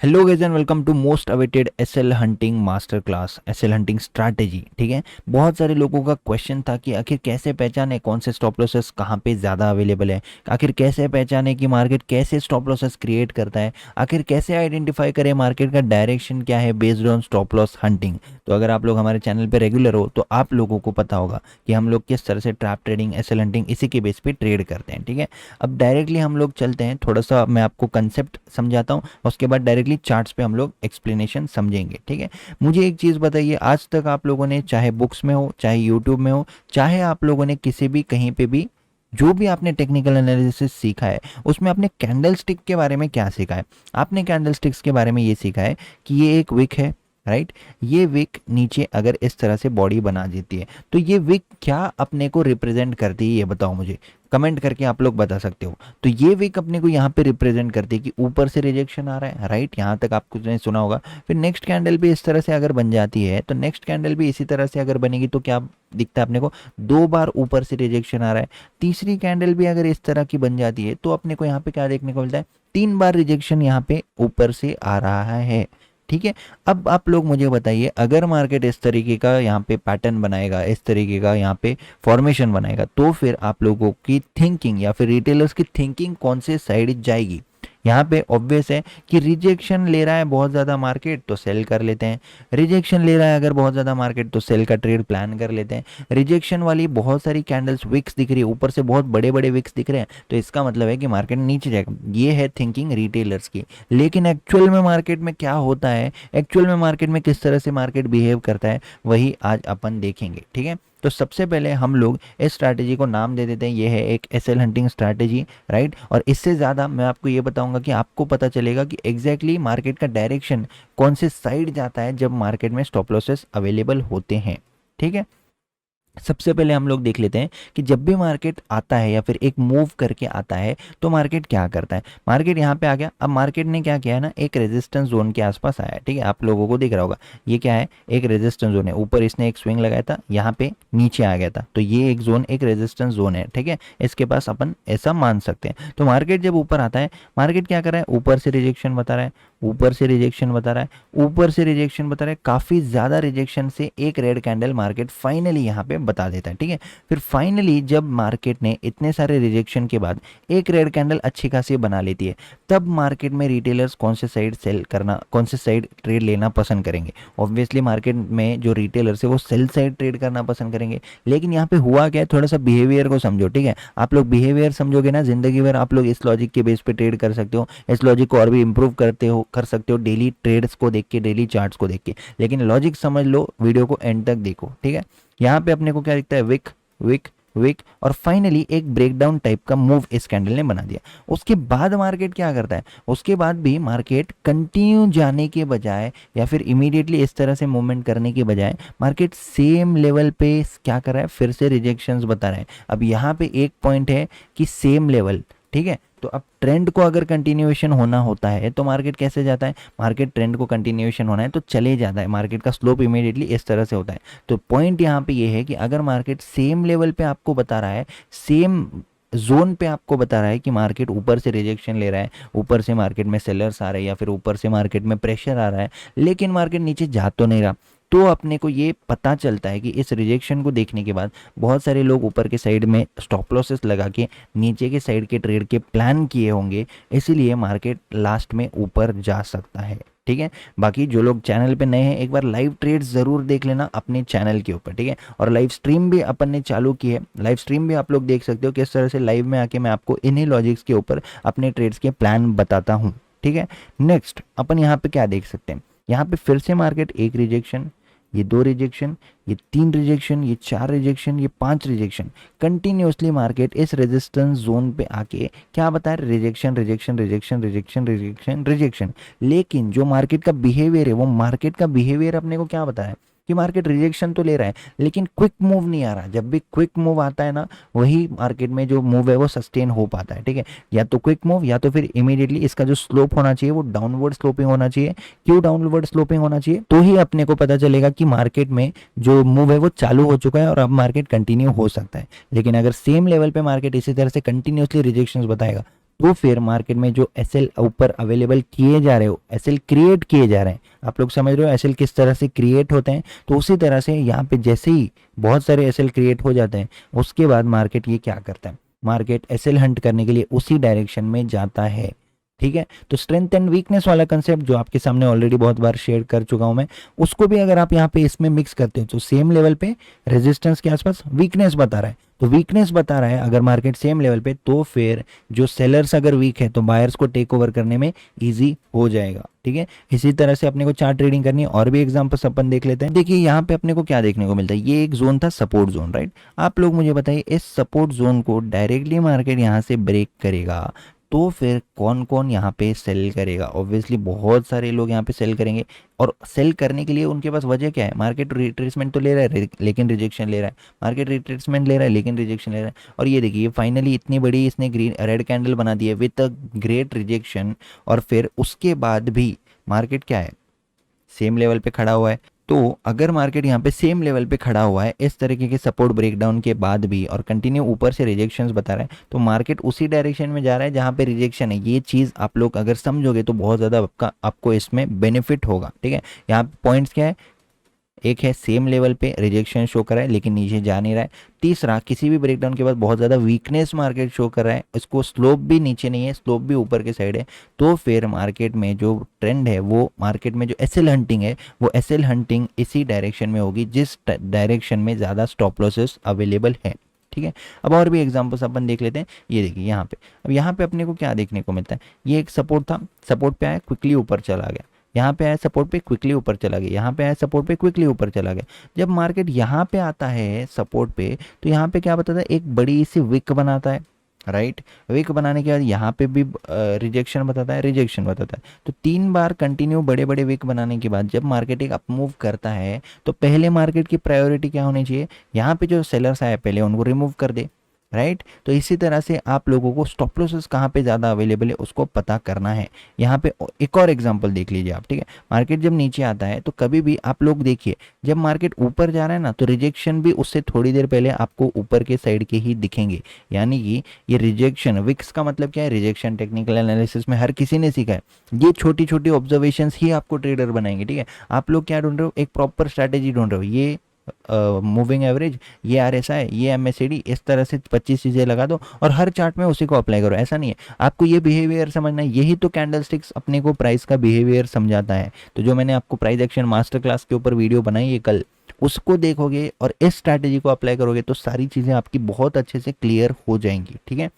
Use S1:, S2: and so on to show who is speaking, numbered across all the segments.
S1: Hello guys and welcome to most awaited SL hunting master class SL hunting strategy. ठीक है, बहुत सारे लोगों का क्वेश्चन था कि आखिर कैसे पहचाने कौन से स्टॉप लॉसेस कहाँ पे ज़्यादा अवेलेबल है, आखिर कैसे पहचाने कि मार्केट कैसे स्टॉप लॉसेस क्रिएट करता है, आखिर कैसे आइडेंटिफाई करें मार्केट का डायरेक्शन क्या है based on stop loss hunting. तो अगर आप लोग हमारे चैनल पर रेगुलर हो तो आप लोगों को पता होगा कि हम लोग किस तरह से ट्रैप ट्रेडिंग एसएल हंटिंग इसी के बेस पे ट्रेड करते हैं। ठीक है, अब डायरेक्टली हम लोग चलते हैं, थोड़ा सा मैं आपको कंसेप्ट समझाता हूँ, उसके बाद डायरेक्टली चार्ट्स पे हम लोग एक्सप्लेनेशन समझेंगे। ठीक है, मुझे एक चीज़ बताइए, आज तक आप लोगों ने चाहे बुक्स में हो, चाहे यूट्यूब में हो, चाहे आप लोगों ने किसी भी कहीं पे भी जो भी आपने टेक्निकल एनालिसिस सीखा है उसमें आपने कैंडल स्टिक के बारे में क्या सीखा है? आपने कैंडल स्टिक्स के बारे में ये सीखा है कि ये एक विक है, राइट। ये विक नीचे अगर इस तरह से बॉडी बना देती है तो ये विक क्या अपने को रिप्रेजेंट करती है, ये बताओ मुझे, कमेंट करके आप लोग बता सकते हो। तो ये विक अपने को यहाँ पे रिप्रेजेंट करती है कि ऊपर से रिजेक्शन आ रहा है, राइट, यहाँ तक आपको ने सुना होगा। फिर नेक्स्ट कैंडल भी इस तरह से अगर बन जाती है तो नेक्स्ट कैंडल भी इसी तरह से अगर बनेगी तो क्या दिखता है अपने को? दो बार ऊपर से रिजेक्शन आ रहा है। तीसरी कैंडल भी अगर इस तरह की बन जाती है तो अपने को यहाँ पे क्या देखने को मिलता है? तीन बार रिजेक्शन यहाँ पे ऊपर से आ रहा है। ठीक है, अब आप लोग मुझे बताइए, अगर मार्केट इस तरीके का यहाँ पे पैटर्न बनाएगा, इस तरीके का यहाँ पे फॉर्मेशन बनाएगा, तो फिर आप लोगों की थिंकिंग या फिर रिटेलर्स की थिंकिंग कौन से साइड जाएगी? यहाँ पे ऑब्वियस है कि रिजेक्शन ले रहा है बहुत ज़्यादा मार्केट तो सेल कर लेते हैं। रिजेक्शन ले रहा है अगर बहुत ज़्यादा मार्केट तो सेल का ट्रेड प्लान कर लेते हैं। रिजेक्शन वाली बहुत सारी कैंडल्स विक्स दिख रही है, ऊपर से बहुत बड़े बड़े विक्स दिख रहे हैं, तो इसका मतलब है कि मार्केट नीचे जाएगा। ये है थिंकिंग रिटेलर्स की। लेकिन एक्चुअल में मार्केट में क्या होता है, एक्चुअल में मार्केट में किस तरह से मार्केट बिहेव करता है, वही आज अपन देखेंगे। ठीक है, तो सबसे पहले हम लोग इस स्ट्रैटेजी को नाम दे देते हैं, ये है एक एसएल हंटिंग स्ट्रैटेजी, राइट। और इससे ज़्यादा मैं आपको ये बताऊंगा कि आपको पता चलेगा कि एग्जैक्टली मार्केट का डायरेक्शन कौन से साइड जाता है जब मार्केट में स्टॉप लॉसेस अवेलेबल होते हैं। ठीक है, सबसे पहले हम लोग देख लेते हैं कि जब भी मार्केट आता है या फिर एक मूव करके आता है तो मार्केट क्या करता है। मार्केट यहाँ पे आ गया, अब मार्केट ने क्या किया है ना, एक रेजिस्टेंस जोन के आसपास आया है। ठीक है, आप लोगों को दिख रहा होगा ये क्या है, एक रेजिस्टेंस जोन है। ऊपर इसने एक स्विंग लगाया था, यहाँ पे नीचे आ गया था, तो ये एक जोन एक रेजिस्टेंस जोन है। ठीक है, इसके पास अपन ऐसा मान सकते हैं। तो मार्केट जब ऊपर आता है, मार्केट क्या कर रहा है, ऊपर से रिजेक्शन बता रहा है, ऊपर से रिजेक्शन बता रहा है, ऊपर से रिजेक्शन बता रहा है, काफ़ी ज़्यादा रिजेक्शन से एक रेड कैंडल मार्केट फाइनली यहाँ पे बता देता है। ठीक है, फिर फाइनली जब मार्केट ने इतने सारे रिजेक्शन के बाद एक रेड कैंडल अच्छी खासी बना लेती है, तब मार्केट में रिटेलर्स कौन से साइड सेल करना, कौन से साइड ट्रेड लेना पसंद करेंगे? ऑब्वियसली मार्केट में जो रिटेलर्स है वो सेल साइड ट्रेड करना पसंद करेंगे। लेकिन यहाँ पे हुआ क्या है, थोड़ा सा बिहेवियर को समझो। ठीक है, आप लोग बिहेवियर समझोगे ना, जिंदगी भर आप लोग इस लॉजिक के बेस पे ट्रेड कर सकते हो। इस लॉजिक को और भी इंप्रूव कर सकते हो डेली ट्रेड्स को देख के, डेली चार्ट्स को देख के। लेकिन लॉजिक समझ लो, वीडियो को एंड तक देखो। ठीक है, यहाँ पे अपने को क्या दिखता है, विक विक विक, और फाइनली एक ब्रेकडाउन टाइप का मूव इस कैंडल ने बना दिया। उसके बाद मार्केट क्या करता है, उसके बाद भी मार्केट कंटिन्यू जाने के बजाय या फिर इमीडिएटली इस तरह से मूवमेंट करने के बजाय मार्केट सेम लेवल पे क्या कर रहा है, फिर से रिजेक्शंस बता रहा है। अब यहाँ पे एक पॉइंट है कि सेम लेवल, ठीक है, तो अब ट्रेंड को अगर कंटिन्यूएशन होना होता है तो मार्केट कैसे जाता है, मार्केट ट्रेंड को कंटिन्यूएशन होना है तो चले जाता है, मार्केट का स्लोप इमीडिएटली इस तरह से होता है। तो पॉइंट यहाँ पे ये है कि अगर मार्केट सेम लेवल पे आपको बता रहा है, सेम जोन पे आपको बता रहा है कि मार्केट ऊपर से रिजेक्शन ले रहा है, ऊपर से मार्केट में सेलर्स आ रहे हैं या फिर ऊपर से मार्केट में प्रेशर आ रहा है, लेकिन मार्केट नीचे जा तो नहीं रहा, तो अपने को ये पता चलता है कि इस रिजेक्शन को देखने के बाद बहुत सारे लोग ऊपर के साइड में स्टॉप लॉसेस लगा के नीचे के साइड के ट्रेड के प्लान किए होंगे, इसीलिए मार्केट लास्ट में ऊपर जा सकता है। ठीक है, बाकी जो लोग चैनल पे नए हैं एक बार लाइव ट्रेड्स ज़रूर देख लेना अपने चैनल के ऊपर। ठीक है, और लाइव स्ट्रीम भी अपन ने चालू की है, लाइव स्ट्रीम भी आप लोग देख सकते हो किस तरह से लाइव में आके मैं आपको इन्हीं लॉजिक्स के ऊपर अपने ट्रेड्स के प्लान बताता हूँ। ठीक है, नेक्स्ट अपन यहाँ पे क्या देख सकते हैं, यहाँ पे फिर से मार्केट एक रिजेक्शन, ये दो रिजेक्शन, ये तीन रिजेक्शन, ये चार रिजेक्शन, ये पांच रिजेक्शन, कंटिन्यूसली मार्केट इस रेजिस्टेंस जोन पे आके क्या बता रहा है, rejection rejection rejection rejection rejection rejection. लेकिन जो मार्केट का बिहेवियर है, वो मार्केट का बिहेवियर अपने को क्या बता रहा है कि मार्केट रिजेक्शन तो ले रहा है लेकिन क्विक मूव नहीं आ रहा। जब भी क्विक मूव आता है ना, वही मार्केट में जो मूव है वो सस्टेन हो पाता है। ठीक है, या तो क्विक मूव या तो फिर इमीडिएटली इसका जो स्लोप होना चाहिए वो डाउनवर्ड स्लोपिंग होना चाहिए। क्यों डाउनवर्ड स्लोपिंग होना चाहिए, तो ही अपने को पता चलेगा कि मार्केट में जो मूव है वो चालू हो चुका है और अब मार्केट कंटिन्यू हो सकता है। लेकिन अगर सेम लेवल पे मार्केट इसी तरह से कंटिन्यूसली रिजेक्शंस बताएगा तो फिर मार्केट में जो एसएल ऊपर अवेलेबल किए जा रहे हो, एसएल क्रिएट किए जा रहे हैं, आप लोग समझ रहे हो एसएल किस तरह से क्रिएट होते हैं। तो उसी तरह से यहाँ पे जैसे ही बहुत सारे एसएल क्रिएट हो जाते हैं, उसके बाद मार्केट ये क्या करता है, मार्केट एसएल हंट करने के लिए उसी डायरेक्शन में जाता है। ठीक है, तो स्ट्रेंथ एंड वीकनेस वाला कंसेप्ट जो आपके सामने ऑलरेडी बहुत बार शेयर कर चुका हूं मैं, उसको भी अगर आप यहाँ पे इसमें मिक्स करते हो तो सेम लेवल पे रेजिस्टेंस के आसपास वीकनेस बता रहा है, तो वीकनेस बता रहा है अगर मार्केट सेम लेवल पे, तो फिर जो सेलर्स अगर वीक है तो बायर्स को टेक ओवर करने में इजी हो जाएगा। ठीक है, इसी तरह से अपने को चार्ट ट्रेडिंग करनी है। और भी एग्जांपल्स अपन देख लेते हैं। देखिए यहाँ पे अपने को क्या देखने को मिलता है, ये एक जोन था सपोर्ट जोन, राइट। आप लोग मुझे बताइए इस सपोर्ट जोन को डायरेक्टली मार्केट यहाँ से ब्रेक करेगा तो फिर कौन कौन यहाँ पे सेल करेगा, ऑब्वियसली बहुत सारे लोग यहाँ पे सेल करेंगे। और सेल करने के लिए उनके पास वजह क्या है, मार्केट रिट्रेसमेंट तो ले रहा है लेकिन रिजेक्शन ले रहा है, मार्केट रिट्रेसमेंट ले रहा है लेकिन रिजेक्शन ले रहा है। और ये देखिए फाइनली इतनी बड़ी इसने ग्रीन रेड कैंडल बना दी है विथ अ ग्रेट रिजेक्शन, और फिर उसके बाद भी मार्केट क्या है, सेम लेवल पे खड़ा हुआ है। तो अगर मार्केट यहाँ पे सेम लेवल पे खड़ा हुआ है इस तरीके के सपोर्ट ब्रेकडाउन के बाद भी और कंटिन्यू ऊपर से रिजेक्शंस बता रहा है, तो मार्केट उसी डायरेक्शन में जा रहा है जहाँ पे रिजेक्शन है। ये चीज़ आप लोग अगर समझोगे तो बहुत ज़्यादा आपको इसमें बेनिफिट होगा। ठीक है, यहाँ पे पॉइंट्स क्या है, एक है सेम लेवल पे रिजेक्शन शो कर रहा है लेकिन नीचे जा नहीं रहा है। तीसरा, किसी भी ब्रेकडाउन के बाद बहुत ज़्यादा वीकनेस मार्केट शो कर रहा है, इसको स्लोप भी नीचे नहीं है, स्लोप भी ऊपर के साइड है। तो फिर मार्केट में जो ट्रेंड है वो मार्केट में जो एसएल हंटिंग है वो एसएल हंटिंग इसी डायरेक्शन में होगी जिस डायरेक्शन में ज़्यादा स्टॉप लॉसेस अवेलेबल है। ठीक है, अब और भी एग्जांपल्स अपन देख लेते हैं। ये देखिए यहाँ पे, अब यहाँ पे अपने को क्या देखने को मिलता है, ये एक सपोर्ट था, सपोर्ट पे आया क्विकली ऊपर चला गया, यहाँ पे आया सपोर्ट पे क्विकली ऊपर चला गया, यहाँ पे आया सपोर्ट पे क्विकली ऊपर चला गया। जब मार्केट यहाँ पे आता है सपोर्ट पे, तो यहाँ पे क्या बताता है, एक बड़ी सी विक बनाता है, राइट। विक बनाने के बाद यहाँ पे भी रिजेक्शन बताता है, रिजेक्शन बताता है। तो 3 बार कंटिन्यू बड़े बड़े विक बनाने के बाद जब मार्केट एक अपमूव करता है तो पहले मार्केट की प्रायोरिटी क्या होनी चाहिए, यहाँ पे जो सेलर्स आए पहले उनको रिमूव कर दे, राइट। तो इसी तरह से आप लोगों को स्टॉप लॉसेस कहाँ पे ज़्यादा अवेलेबल है उसको पता करना है। यहाँ पे एक और एग्जांपल देख लीजिए आप। ठीक है, मार्केट जब नीचे आता है तो कभी भी आप लोग देखिए, जब मार्केट ऊपर जा रहा है ना तो रिजेक्शन भी उससे थोड़ी देर पहले आपको ऊपर के साइड के ही दिखेंगे। यानी कि ये रिजेक्शन, विक्स का मतलब क्या है, रिजेक्शन टेक्निकल एनालिसिस में हर किसी ने सीखा है। ये छोटी छोटी ऑब्जर्वेशन ही आपको ट्रेडर बनाएंगे। ठीक है, आप लोग क्या ढूंढ रहे हो, एक प्रॉपर स्ट्रैटेजी ढूंढ रहे हो, ये मूविंग एवरेज, ये आरएसआई, ये एमएससीडी, इस तरह से 25 चीज़ें लगा दो और हर चार्ट में उसी को अप्लाई करो। ऐसा नहीं है, आपको ये बिहेवियर समझना है। यही तो कैंडलस्टिक्स अपने को प्राइस का बिहेवियर समझाता है। तो जो मैंने आपको प्राइस एक्शन मास्टर क्लास के ऊपर वीडियो बनाई है कल, उसको देखोगे और इस स्ट्रैटेजी को अप्लाई करोगे तो सारी चीज़ें आपकी बहुत अच्छे से क्लियर हो जाएंगी। ठीक है,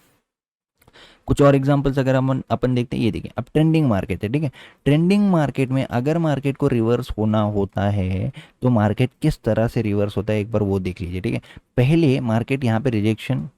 S1: कुछ और एग्जांपल्स अगर हम अपन देखते हैं, ये देखिए अब ट्रेंडिंग मार्केट है। ठीक है, ट्रेंडिंग मार्केट में अगर मार्केट को रिवर्स होना होता है तो मार्केट किस तरह से रिवर्स होता है एक बार वो देख लीजिए। ठीक है, पहले मार्केट यहाँ पे रिजेक्शन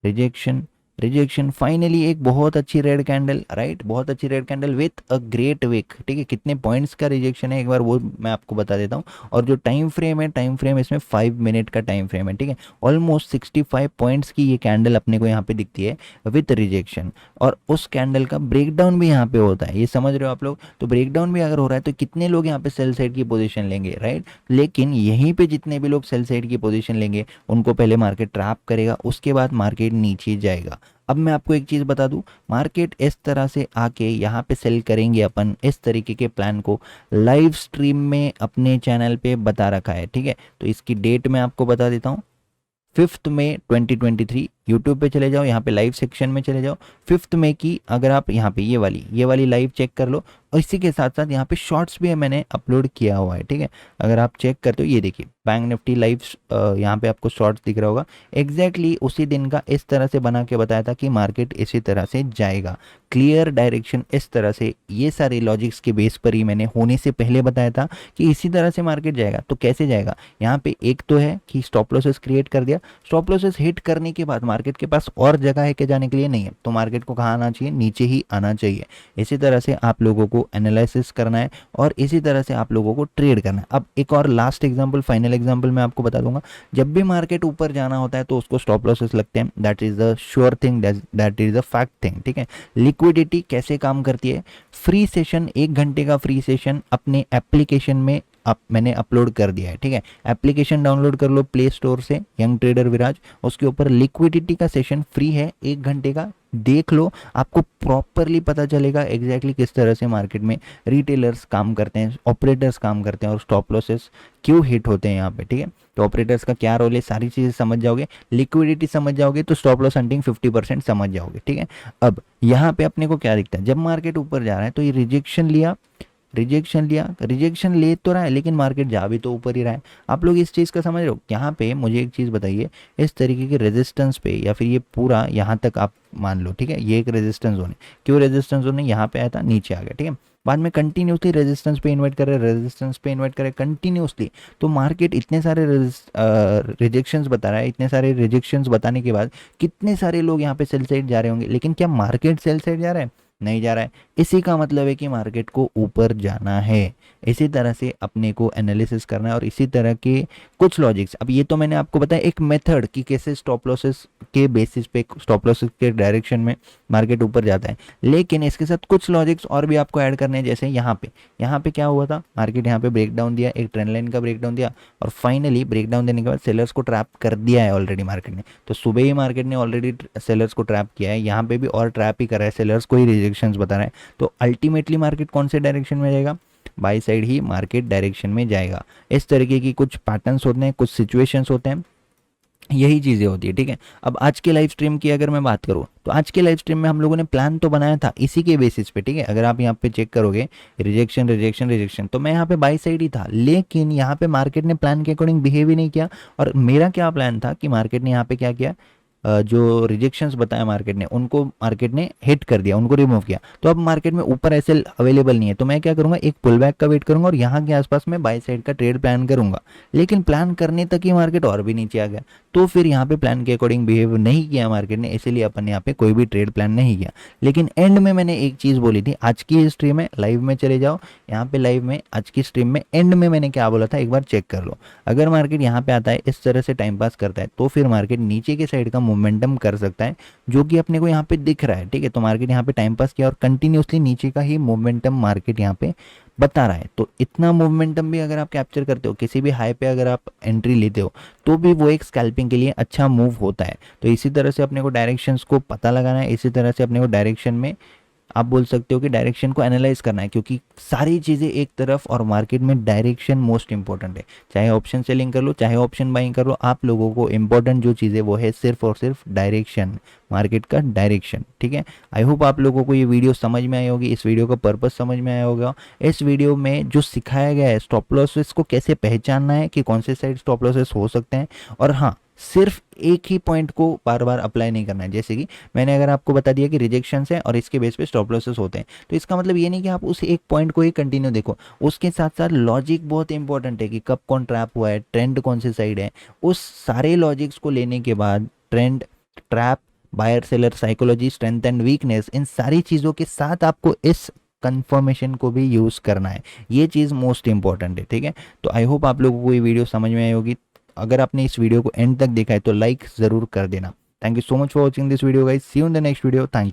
S1: रिजेक्शन रिजेक्शन, फाइनली एक बहुत अच्छी रेड कैंडल, राइट, बहुत अच्छी red candle with a great wick. ठीक है, कितने पॉइंट्स का रिजेक्शन है एक बार वो मैं आपको बता देता हूँ। और जो टाइम फ्रेम है, टाइम फ्रेम इसमें 5 मिनट का टाइम फ्रेम है। ठीक है, ऑलमोस्ट 65 पॉइंट्स की ये कैंडल अपने को यहाँ पे दिखती है विथ रिजेक्शन। और उस कैंडल का ब्रेकडाउन भी यहाँ पे होता है, ये समझ रहे हो आप लोग। तो ब्रेकडाउन भी अगर हो रहा है तो कितने लोग यहाँ पे सेल साइड की पोजीशन लेंगे, राइट। लेकिन यहीं पे जितने भी लोग सेल साइड की पोजीशन लेंगे उनको पहले मार्केट ट्रैप करेगा, उसके बाद मार्केट नीचे जाएगा। अब मैं आपको एक चीज़ बता दूं, मार्केट इस तरह से आके यहाँ पे सेल करेंगे अपन, इस तरीके के प्लान को लाइव स्ट्रीम में अपने चैनल पे बता रखा है। ठीक है, तो इसकी डेट मैं आपको बता देता हूँ, 5 मई 2023। यूट्यूब पे चले जाओ, यहाँ पे लाइव सेक्शन में चले जाओ, 5 मई की अगर आप यहाँ पे ये वाली लाइव चेक कर लो। और इसी के साथ साथ यहाँ पे शॉर्ट्स भी मैंने अपलोड किया हुआ है। ठीक है, अगर आप चेक करते हो, ये देखिए बैंक निफ्टी लाइव, यहाँ पे आपको शॉर्ट्स दिख रहा होगा। एग्जैक्टली उसी दिन का इस तरह से बना के बताया था कि मार्केट इसी तरह से जाएगा, क्लियर डायरेक्शन इस तरह से। ये सारे लॉजिक्स के बेस पर ही मैंने होने से पहले बताया था कि इसी तरह से मार्केट जाएगा। तो कैसे जाएगा, यहाँ पे एक तो है कि स्टॉप लॉसेस क्रिएट कर दिया, स्टॉप लॉसेस हिट करने के बाद मार्केट के पास और जगह है कि जाने के लिए नहीं है, तो मार्केट को कहाँ आना चाहिए, नीचे ही आना चाहिए। इसी तरह से आप लोगों को एनालिसिस करना है और इसी तरह से आप लोगों को ट्रेड करना है। अब एक और लास्ट एग्जांपल, फाइनल एग्जांपल मैं आपको बता दूंगा। जब भी मार्केट ऊपर जाना होता है तो उसको स्टॉप लॉसेस लगते हैं, that is the sure thing, that is the fact thing. ठीक है, लिक्विडिटी कैसे काम करती है, फ्री सेशन, 1 घंटे का फ्री सेशन अपने एप्लीकेशन में आप मैंने अपलोड कर दिया है, ठीक है। एप्लीकेशन डाउनलोड कर लो प्ले स्टोर से, यंग ट्रेडर विराज। उसके ऊपर लिक्विडिटी का सेशन फ्री है 1 घंटे का, देख लो, आपको प्रॉपरली पता चलेगा एग्जैक्टली किस तरह से मार्केट में रिटेलर्स काम करते हैं, ऑपरेटर्स काम करते हैं और स्टॉप लॉसेस क्यों हिट होते हैं यहाँ पे, ठीक है। तो ऑपरेटर्स का क्या रोल है, सारी चीज़ें समझ जाओगे, लिक्विडिटी समझ जाओगे तो स्टॉप लॉस हंटिंग 50% समझ जाओगे, ठीक है। अब यहाँ पे अपने को क्या दिखता है, जब मार्केट ऊपर जा रहा है तो ये रिजेक्शन ले तो रहा है लेकिन मार्केट जा भी तो ऊपर ही रहा है। आप लोग इस चीज़ का समझ रहे हो। यहाँ पे मुझे एक चीज़ बताइए, इस तरीके के रेजिस्टेंस पे या फिर ये पूरा यहाँ तक आप मान लो, ठीक है, ये एक रेजिस्टेंस जोन है। क्यों रेजिस्टेंस जोन है, यहाँ पे आया था नीचे आ गया, ठीक है। बाद में कंटिन्यूसली रेजिस्टेंस पे इन्वाइट करे कंटिन्यूसली। तो मार्केट इतने सारे रिजेक्शंस बता रहा है, इतने सारे रिजेक्शंस बताने के बाद कितने सारे लोग यहाँ पे सेल साइड जा रहे होंगे, लेकिन क्या मार्केट सेल साइड जा रहा है, नहीं जा रहा है। इसी का मतलब है कि मार्केट को ऊपर जाना है। इसी तरह से अपने को एनालिसिस करना है और इसी तरह के कुछ लॉजिक्स। अब ये तो मैंने आपको बताया एक मेथड कि कैसे स्टॉप लॉसेस के बेसिस पे, स्टॉप लॉसेस के डायरेक्शन में मार्केट ऊपर जाता है, लेकिन इसके साथ कुछ लॉजिक्स और भी आपको ऐड करने हैं। जैसे यहाँ पे क्या हुआ था, मार्केट यहाँ पे ब्रेकडाउन दिया, एक ट्रेंड लाइन का ब्रेकडाउन दिया और फाइनली ब्रेकडाउन देने के बाद सेलर्स को ट्रैप कर दिया है ऑलरेडी मार्केट ने। तो सुबह ही मार्केट ने ऑलरेडी सेलर्स को ट्रैप किया है, यहाँ पे भी और ट्रैप ही कर रहा है, सेलर्स को ही रिजेक्शंस बता रहा है। तो अल्टीमेटली मार्केट कौन से डायरेक्शन में जाएगा, by side he market direction में जाएगा। इस तरीके की कुछ पैटर्न्स होते हैं, कुछ सिचुएशंस होते हैं, यही चीज़ें होती है, ठीक है। अब आज के लाइव स्ट्रीम की अगर मैं बात करूँ तो आज के लाइव स्ट्रीम में हम लोगों ने प्लान तो बनाया था इसी के बेसिस पे, ठीक है। अगर आप यहाँ पे चेक करोगे रिजेक्शन, तो मैं यहाँ पे बाई साइड ही था, लेकिन यहाँ पे मार्केट ने प्लान के अकॉर्डिंग बिहेव ही नहीं किया। और मेरा क्या प्लान था कि मार्केट ने यहाँ पे क्या किया, जो रिजेक्शंस बताया मार्केट ने, उनको मार्केट ने हिट कर दिया, उनको रिमूव किया। तो अब मार्केट में ऊपर एसएल अवेलेबल नहीं है, तो मैं क्या करूंगा, एक पुल बैक का वेट करूंगा और यहाँ के आसपास में बाई साइड का ट्रेड प्लान करूंगा। लेकिन प्लान करने तक ही मार्केट और भी नीचे आ गया, तो फिर यहाँ पे प्लान के अकॉर्डिंग बिहेव नहीं किया मार्केट ने, इसीलिए अपन यहाँ पे कोई भी ट्रेड प्लान नहीं किया। लेकिन एंड में मैंने एक चीज़ बोली थी, आज की स्ट्रीम में लाइव में चले जाओ, यहाँ पे लाइव में आज की स्ट्रीम में एंड में मैंने क्या बोला था एक बार चेक कर लो। अगर मार्केट यहाँ पे आता है, इस तरह से टाइम पास करता है, तो फिर मार्केट नीचे के साइड का मोमेंटम कर सकता है, जो कि अपने को यहाँ पे दिख रहा है, ठीक है। तो मार्केट यहाँ पे टाइम पास किया और कंटिन्यूसली नीचे का ही मोमेंटम मार्केट यहाँ पे बता रहा है। तो इतना मोमेंटम भी अगर आप कैप्चर करते हो, किसी भी हाई पे अगर आप एंट्री लेते हो, तो भी वो एक स्कैल्पिंग के लिए अच्छा मूव होता है। तो इसी तरह से अपने को डायरेक्शंस को पता लगाना है, इसी तरह से अपने को डायरेक्शन में आप बोल सकते हो कि डायरेक्शन को एनालाइज करना है, क्योंकि सारी चीज़ें एक तरफ और मार्केट में डायरेक्शन मोस्ट इंपॉर्टेंट है। चाहे ऑप्शन सेलिंग कर लो, चाहे ऑप्शन बाइंग कर लो, आप लोगों को इंपॉर्टेंट जो चीज़ है वो है सिर्फ और सिर्फ डायरेक्शन, मार्केट का डायरेक्शन, ठीक है। आई होप आप लोगों को ये वीडियो समझ में आई होगी, इस वीडियो का पर्पस समझ में आया होगा। इस वीडियो में जो सिखाया गया है स्टॉप लॉसेस को कैसे पहचानना है, कि कौन से साइड स्टॉप लॉसेस हो सकते हैं, और हाँ, सिर्फ एक ही पॉइंट को बार बार अप्लाई नहीं करना है। जैसे कि मैंने अगर आपको बता दिया कि रिजेक्शन है और इसके बेस पे स्टॉप लॉसेस होते हैं, तो इसका मतलब ये नहीं कि आप उस एक पॉइंट को ही कंटिन्यू देखो, उसके साथ साथ लॉजिक बहुत इंपॉर्टेंट है कि कब कौन ट्रैप हुआ है, ट्रेंड कौन से साइड है। उस सारे लॉजिक्स को लेने के बाद trend, trap, buyer seller psychology, strength and weakness, इन सारी चीज़ों के साथ आपको इस कंफर्मेशन को भी यूज़ करना है। ये चीज़ मोस्ट इंपॉर्टेंट है, ठीक है। तो आई होप आप लोगों को ये वीडियो समझ में आई होगी। अगर आपने इस वीडियो को एंड तक देखा है तो लाइक ज़रूर कर देना। Thank you so much for watching this video guys, see you in the next video, thank you.